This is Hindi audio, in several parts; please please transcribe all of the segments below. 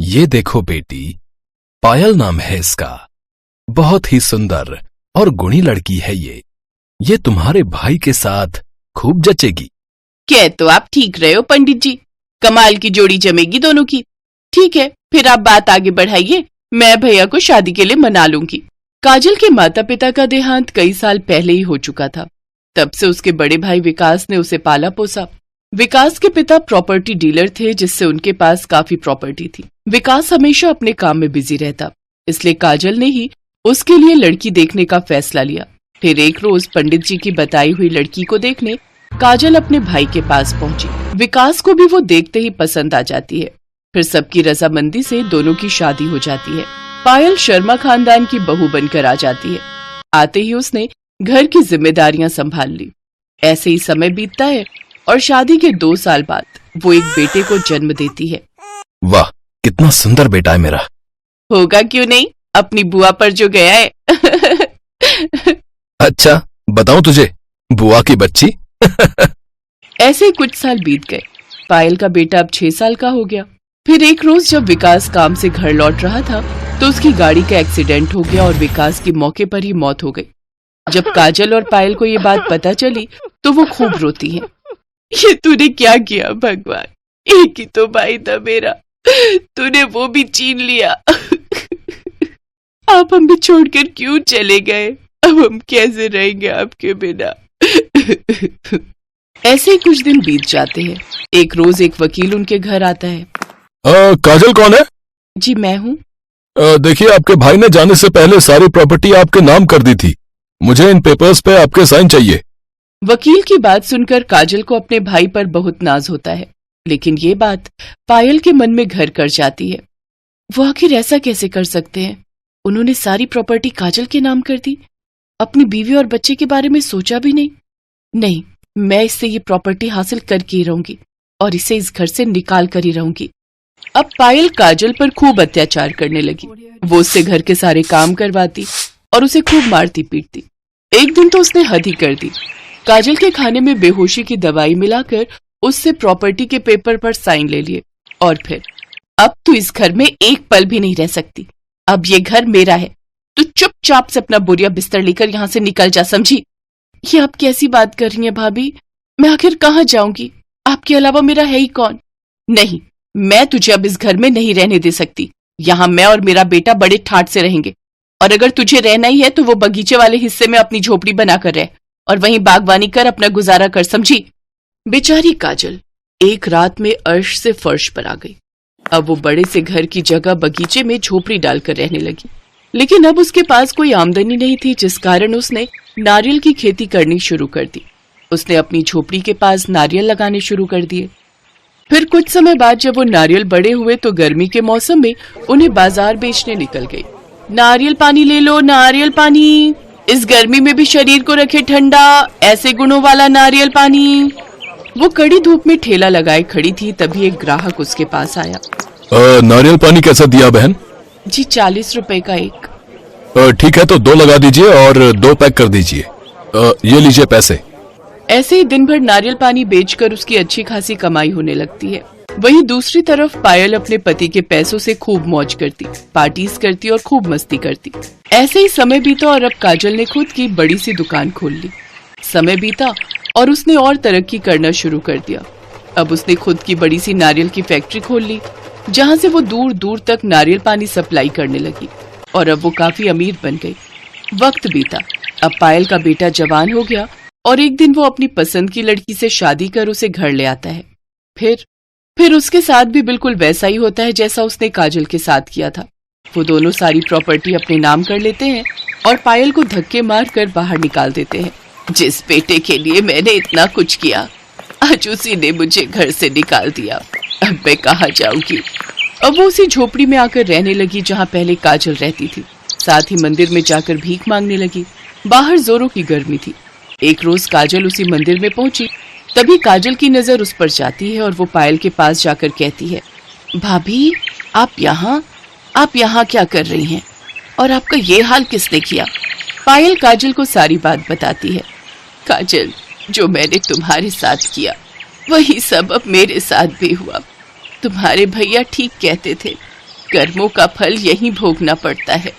ये देखो बेटी, पायल नाम है इसका। बहुत ही सुंदर और गुणी लड़की है ये तुम्हारे भाई के साथ खूब जचेगी। कह तो आप ठीक रहे हो पंडित जी, कमाल की जोड़ी जमेगी दोनों की। ठीक है, फिर आप बात आगे बढ़ाइए, मैं भैया को शादी के लिए मना लूंगी। काजल के माता पिता का देहांत कई साल पहले ही हो चुका था। तब से उसके बड़े भाई विकास ने उसे पाला पोसा। विकास के पिता प्रॉपर्टी डीलर थे, जिससे उनके पास काफी प्रॉपर्टी थी। विकास हमेशा अपने काम में बिजी रहता, इसलिए काजल ने ही उसके लिए लड़की देखने का फैसला लिया। फिर एक रोज पंडित जी की बताई हुई लड़की को देखने काजल अपने भाई के पास पहुंची। विकास को भी वो देखते ही पसंद आ जाती है। फिर सबकी रजामंदी से दोनों की शादी हो जाती है। पायल शर्मा खानदान की बहू बनकर आ जाती है। आते ही उसने घर की जिम्मेदारियां संभाल ली। ऐसे ही समय बीतता है और शादी के 2 साल बाद वो एक बेटे को जन्म देती है। वाह, कितना सुंदर बेटा है मेरा। होगा क्यों नहीं, अपनी बुआ पर जो गया है। अच्छा, बताऊं तुझे, बुआ की बच्ची। ऐसे ही कुछ साल बीत गए। पायल का बेटा अब 6 साल का हो गया। फिर एक रोज जब विकास काम से घर लौट रहा था तो उसकी गाड़ी का एक्सीडेंट हो गया और विकास की मौके पर ही मौत हो गई। जब काजल और पायल को ये बात पता चली तो वो खूब रोती हैं। ये तूने क्या किया भगवान, एक ही तो भाई था मेरा, तूने वो भी छीन लिया। आप हमें छोड़कर क्यों चले गए, अब हम कैसे रहेंगे आपके बिना। ऐसे ही कुछ दिन बीत जाते हैं। एक रोज एक वकील उनके घर आता है। काजल कौन है? जी मैं हूँ। देखिए, आपके भाई ने जाने से पहले सारी प्रॉपर्टी आपके नाम कर दी थी। मुझे इन पेपर्स पे आपके साइन चाहिए। वकील की बात सुनकर काजल को अपने भाई पर बहुत नाज होता है, लेकिन ये बात पायल के मन में घर कर जाती है। वो आखिर ऐसा कैसे कर सकते हैं? उन्होंने सारी प्रॉपर्टी काजल के नाम कर दी, अपनी बीवी और बच्चे के बारे में सोचा भी नहीं। नहीं, मैं इससे ये प्रॉपर्टी हासिल करके ही रहूंगी और इसे इस घर से निकाल कर ही रहूंगी। अब पायल काजल पर खूब अत्याचार करने लगी। वो उससे घर के सारे काम करवाती और उसे खूब मारती पीटती। एक दिन तो उसने हद ही कर दी। काजल के खाने में बेहोशी की दवाई मिलाकर उससे प्रॉपर्टी के पेपर पर साइन ले लिए और फिर, अब तू इस घर में एक पल भी नहीं रह सकती, अब ये घर मेरा है, तू चुपचाप से अपना बोरिया बिस्तर लेकर यहाँ से निकल जा, समझी? ये आप कैसी बात कर रही हैं भाभी, मैं आखिर कहाँ जाऊंगी, आपके अलावा मेरा है ही कौन? नहीं, मैं तुझे अब इस घर में नहीं रहने दे सकती। यहाँ मैं और मेरा बेटा बड़े ठाट से रहेंगे, और अगर तुझे रहना ही है तो वो बगीचे वाले हिस्से में अपनी झोपड़ी बनाकर रह और वहीं बागवानी कर अपना गुजारा कर, समझी? बेचारी काजल एक रात में अर्श से फर्श पर आ गई। अब वो बड़े से घर की जगह बगीचे में झोपड़ी डालकर रहने लगी, लेकिन अब उसके पास कोई आमदनी नहीं थी, जिस कारण उसने नारियल की खेती करनी शुरू कर दी। उसने अपनी झोपड़ी के पास नारियल लगाने शुरू कर दिए। फिर कुछ समय बाद जब वो नारियल बड़े हुए तो गर्मी के मौसम में उन्हें बाजार बेचने निकल गई। नारियल पानी ले लो, नारियल पानी, इस गर्मी में भी शरीर को रखे ठंडा, ऐसे गुणों वाला नारियल पानी। वो कड़ी धूप में ठेला लगाए खड़ी थी, तभी एक ग्राहक उसके पास आया। नारियल पानी कैसा दिया बहन? जी 40 रुपए का एक। ठीक है, तो 2 लगा दीजिए और 2 पैक कर दीजिए। ये लीजिए पैसे। ऐसे ही दिन भर नारियल पानी बेचकर उसकी अच्छी खासी कमाई होने लगती है। वहीं दूसरी तरफ पायल अपने पति के पैसों से खूब मौज करती, पार्टीज करती और खूब मस्ती करती। ऐसे ही समय बीता और अब काजल ने खुद की बड़ी सी दुकान खोल ली। समय बीता और उसने और तरक्की करना शुरू कर दिया। अब उसने खुद की बड़ी सी नारियल की फैक्ट्री खोल ली, जहाँ से वो दूर दूर तक नारियल पानी सप्लाई करने लगी और अब वो काफी अमीर बन गई। वक्त बीता, अब पायल का बेटा जवान हो गया और एक दिन वो अपनी पसंद की लड़की से शादी कर उसे घर ले आता है। फिर उसके साथ भी बिल्कुल वैसा ही होता है जैसा उसने काजल के साथ किया था। वो दोनों सारी प्रॉपर्टी अपने नाम कर लेते हैं और पायल को धक्के मार कर बाहर निकाल देते हैं। जिस बेटे के लिए मैंने इतना कुछ किया, आज उसी ने मुझे घर से निकाल दिया। अब मैं कहाँ जाऊंगी? अब वो उसी झोपड़ी में आकर रहने लगी जहाँ पहले काजल रहती थी। साथ ही मंदिर में जाकर भीख मांगने लगी। बाहर जोरों की गर्मी थी। एक रोज काजल उसी मंदिर में पहुंची, तभी काजल की नजर उस पर जाती है और वो पायल के पास जाकर कहती है, भाभी आप यहाँ क्या कर रही हैं? और आपका ये हाल किसने किया? पायल काजल को सारी बात बताती है। काजल, जो मैंने तुम्हारे साथ किया वही सब अब मेरे साथ भी हुआ। तुम्हारे भैया ठीक कहते थे, कर्मों का फल यहीं भोगना पड़ता है।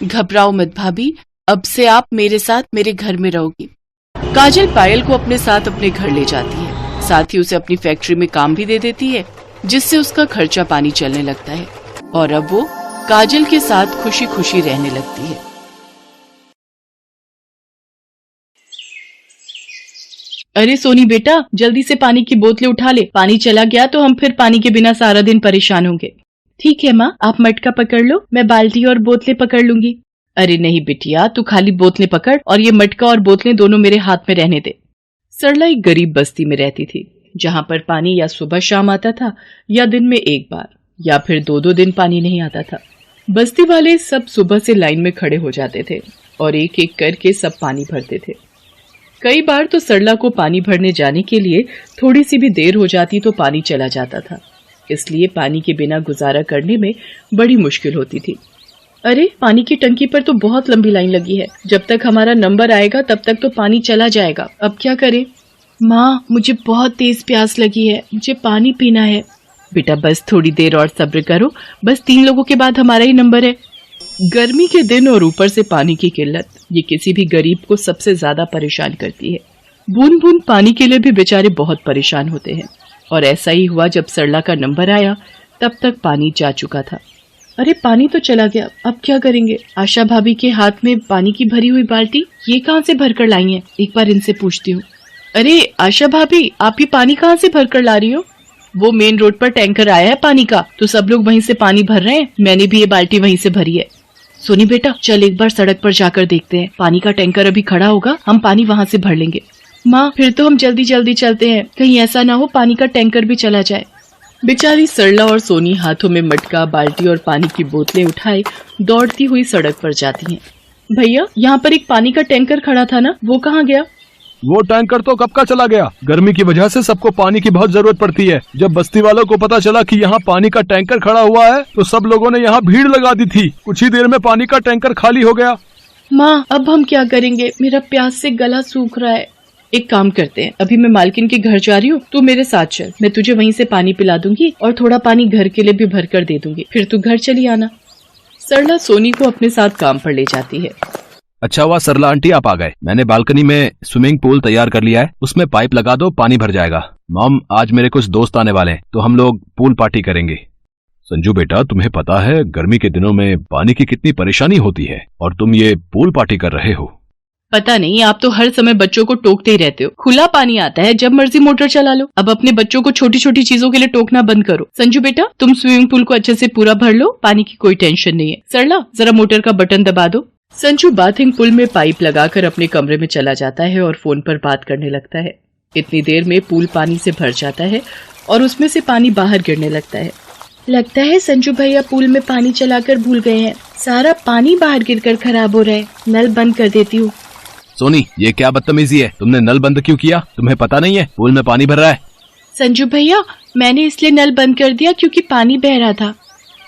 घबराओ मत भाभी, अब से आप मेरे साथ मेरे घर में रहोगी। काजल पायल को अपने साथ अपने घर ले जाती है, साथ ही उसे अपनी फैक्ट्री में काम भी दे देती है, जिससे उसका खर्चा पानी चलने लगता है और अब वो काजल के साथ खुशी खुशी रहने लगती है। अरे सोनी बेटा, जल्दी से पानी की बोतलें उठा ले, पानी चला गया तो हम फिर पानी के बिना सारा दिन परेशान होंगे। ठीक है माँ, आप मटका पकड़ लो, मैं बाल्टी और बोतलें पकड़ लूंगी। अरे नहीं बिटिया, तू खाली बोतलें पकड़ और ये मटका और बोतलें दोनों मेरे हाथ में रहने दे। सरला एक गरीब बस्ती में रहती थी, जहाँ पर पानी या सुबह शाम आता था या दिन में एक बार या फिर 2-2 दिन पानी नहीं आता था। बस्ती वाले सब सुबह से लाइन में खड़े हो जाते थे और एक एक करके सब पानी भरते थे। कई बार तो सरला को पानी भरने जाने के लिए थोड़ी सी भी देर हो जाती तो पानी चला जाता था, इसलिए पानी के बिना गुजारा करने में बड़ी मुश्किल होती थी। अरे पानी की टंकी पर तो बहुत लंबी लाइन लगी है, जब तक हमारा नंबर आएगा तब तक तो पानी चला जाएगा, अब क्या करें? माँ, मुझे बहुत तेज प्यास लगी है, मुझे पानी पीना है। बेटा बस थोड़ी देर और सब्र करो, बस 3 लोगों के बाद हमारा ही नंबर है। गर्मी के दिन और ऊपर से पानी की किल्लत, ये किसी भी गरीब को सबसे ज्यादा परेशान करती है। बूंद बूंद पानी के लिए भी बेचारे बहुत परेशान होते हैं और ऐसा ही हुआ जब सरला का नंबर आया, तब तक पानी जा चुका था। अरे पानी तो चला गया, अब क्या करेंगे? आशा भाभी के हाथ में पानी की भरी हुई बाल्टी, ये कहाँ से भरकर लाई हैं? एक बार इनसे पूछती हूँ। अरे आशा भाभी, आप ये पानी कहाँ से भरकर ला रही हो? वो मेन रोड पर टैंकर आया है पानी का, तो सब लोग वहीं से पानी भर रहे हैं, मैंने भी ये बाल्टी वहीं से भरी है। सोनी बेटा, चल एक बार सड़क पर जाकर देखते हैं, पानी का टैंकर अभी खड़ा होगा, हम पानी वहाँ से भर लेंगे। माँ, फिर तो हम जल्दी जल्दी चलते हैं, कहीं ऐसा ना हो पानी का टैंकर भी चला जाए। बेचारी सरला और सोनी हाथों में मटका, बाल्टी और पानी की बोतलें उठाए दौड़ती हुई सड़क पर जाती हैं। भैया, यहाँ पर एक पानी का टैंकर खड़ा था ना, वो कहाँ गया? वो टैंकर तो कब का चला गया। गर्मी की वजह से सबको पानी की बहुत जरूरत पड़ती है। जब बस्ती वालों को पता चला कि यहाँ पानी का टैंकर खड़ा हुआ है तो सब लोगों ने यहाँ भीड़ लगा दी थी। कुछ ही देर में पानी का टैंकर खाली हो गया। माँ, अब हम क्या करेंगे? मेरा प्यास से गला सूख रहा है। एक काम करते हैं, अभी मैं मालकिन के घर जा रही हूँ, तू मेरे साथ चल, मैं तुझे वहीं से पानी पिला दूंगी और थोड़ा पानी घर के लिए भी भर कर दे दूंगी, फिर तू घर चली आना। सरला सोनी को अपने साथ काम पर ले जाती है। अच्छा हुआ सरला आंटी आप आ गए, मैंने बालकनी में स्विमिंग पूल तैयार कर लिया है, उसमें पाइप लगा दो, पानी भर जाएगा। मॉम, आज मेरे कुछ दोस्त आने वाले हैं तो हम लोग पूल पार्टी करेंगे। संजू बेटा, तुम्हें पता है गर्मी के दिनों में पानी की कितनी परेशानी होती है और तुम ये पूल पार्टी कर रहे हो। पता नहीं, आप तो हर समय बच्चों को टोकते ही रहते हो। खुला पानी आता है, जब मर्जी मोटर चला लो। अब अपने बच्चों को छोटी छोटी चीजों के लिए टोकना बंद करो। संजू बेटा, तुम स्विमिंग पूल को अच्छे से पूरा भर लो, पानी की कोई टेंशन नहीं है। सरला, जरा मोटर का बटन दबा दो। संजू बाथिंग पूल में पाइप लगाकर अपने कमरे में चला जाता है और फोन पर बात करने लगता है। इतनी देर में पूल पानी से भर जाता है और उसमें से पानी बाहर गिरने लगता है संजू भैया पूल में पानी चलाकर भूल गए हैं, सारा पानी बाहर गिरकर खराब हो रहा है, नल बंद कर देती हूँ। सोनी, ये क्या बदतमीजी है, तुमने नल बंद क्यों किया? तुम्हें पता नहीं है पूल में पानी भर रहा है? संजू भैया, मैंने इसलिए नल बंद कर दिया क्योंकि पानी बह रहा था।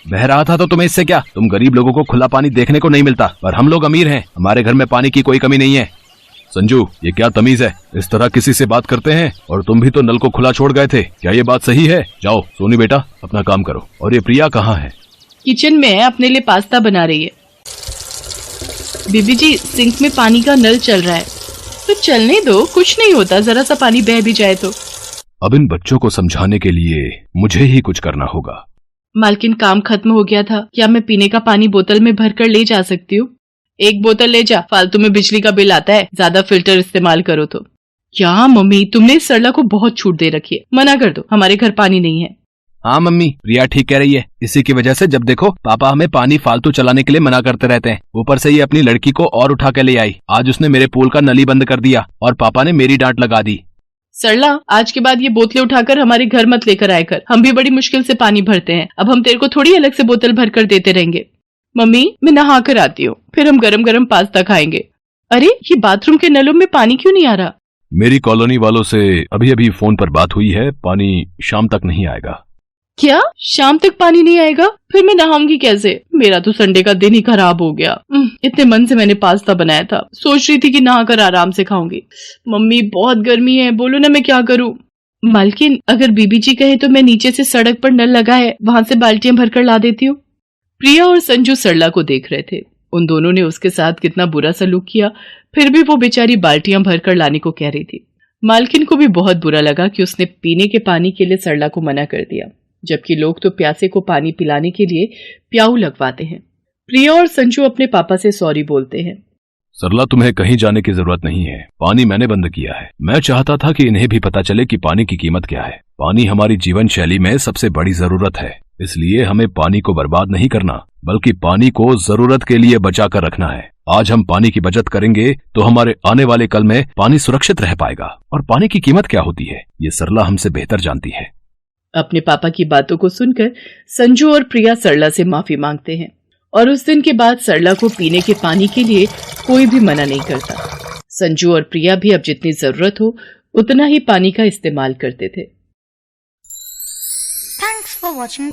बह रहा था तो तुम्हें इससे क्या? तुम गरीब लोगों को खुला पानी देखने को नहीं मिलता, पर हम लोग अमीर हैं, हमारे घर में पानी की कोई कमी नहीं है। संजू, ये क्या तमीज है? इस तरह किसी से बात करते हैं? और तुम भी तो नल को खुला छोड़ गए थे, क्या ये बात सही है? जाओ सोनी बेटा, अपना काम करो। और ये प्रिया कहाँ है? किचन में है, अपने लिए पास्ता बना रही है। बीबी जी, सिंक में पानी का नल चल रहा है। तो चलने दो, कुछ नहीं होता, जरा सा पानी बह भी जाए तो। अब इन बच्चों को समझाने के लिए मुझे ही कुछ करना होगा। मालकिन, काम खत्म हो गया था, क्या मैं पीने का पानी बोतल में भरकर ले जा सकती हूँ? एक बोतल ले जा, फालतू में बिजली का बिल आता है, ज्यादा फिल्टर इस्तेमाल करो तो। क्या मम्मी, तुमने इस सरला को बहुत छूट दे रखी है, मना कर दो, हमारे घर पानी नहीं है। हाँ मम्मी, प्रिया ठीक कह रही है, इसी की वजह से जब देखो पापा हमें पानी फालतू चलाने के लिए मना करते रहते हैं। ऊपर से ये अपनी लड़की को और उठा के ले आई, आज उसने मेरे पूल का नली बंद कर दिया और पापा ने मेरी डांट लगा दी। सरला, आज के बाद ये बोतलें उठाकर हमारे घर मत लेकर आए कर, हम भी बड़ी मुश्किल से पानी भरते हैं, अब हम तेरे को थोड़ी अलग से बोतल भर कर देते रहेंगे। मम्मी, मैं नहा कर आती हूँ, फिर हम गरम गरम पास्ता खाएंगे। अरे, ये बाथरूम के नलों में पानी क्यों नहीं आ रहा? मेरी कॉलोनी वालों से अभी अभी फोन पर बात हुई है, पानी शाम तक नहीं आएगा। क्या, शाम तक पानी नहीं आएगा? फिर मैं नहाऊंगी कैसे? मेरा तो संडे का दिन ही खराब हो गया। इतने मन से मैंने पास्ता बनाया था, सोच रही थी कि नहाकर आराम से खाऊंगी। मम्मी, बहुत गर्मी है, बोलो ना मैं क्या करूं? मालकिन, अगर बीबी जी कहे तो मैं नीचे से सड़क पर नल लगा है, वहाँ से बाल्टियां भरकर ला देती हूँ। प्रिया और संजू सरला को देख रहे थे। उन दोनों ने उसके साथ कितना बुरा सलूक किया, फिर भी वो बेचारी बाल्टियां भरकर लाने को कह रही थी। मालकिन को भी बहुत बुरा लगा कि उसने पीने के पानी के लिए सरला को मना कर दिया, जबकि लोग तो प्यासे को पानी पिलाने के लिए प्याऊ लगवाते हैं। प्रिया और संजू अपने पापा से सॉरी बोलते हैं। सरला, तुम्हें कहीं जाने की जरूरत नहीं है। पानी मैंने बंद किया है। मैं चाहता था कि इन्हें भी पता चले कि पानी की कीमत क्या है। पानी हमारी जीवन शैली में सबसे बड़ी जरूरत है, इसलिए हमें पानी को बर्बाद नहीं करना, बल्कि पानी को जरूरत के लिए बचा कर रखना है। आज हम पानी की बचत करेंगे तो हमारे आने वाले कल में पानी सुरक्षित रह पाएगा। और पानी की कीमत क्या होती है, ये सरला हमसे बेहतर जानती है। अपने पापा की बातों को सुनकर संजू और प्रिया सरला से माफी मांगते हैं और उस दिन के बाद सरला को पीने के पानी के लिए कोई भी मना नहीं करता। संजू और प्रिया भी अब जितनी जरूरत हो उतना ही पानी का इस्तेमाल करते थे। Thanks for watching.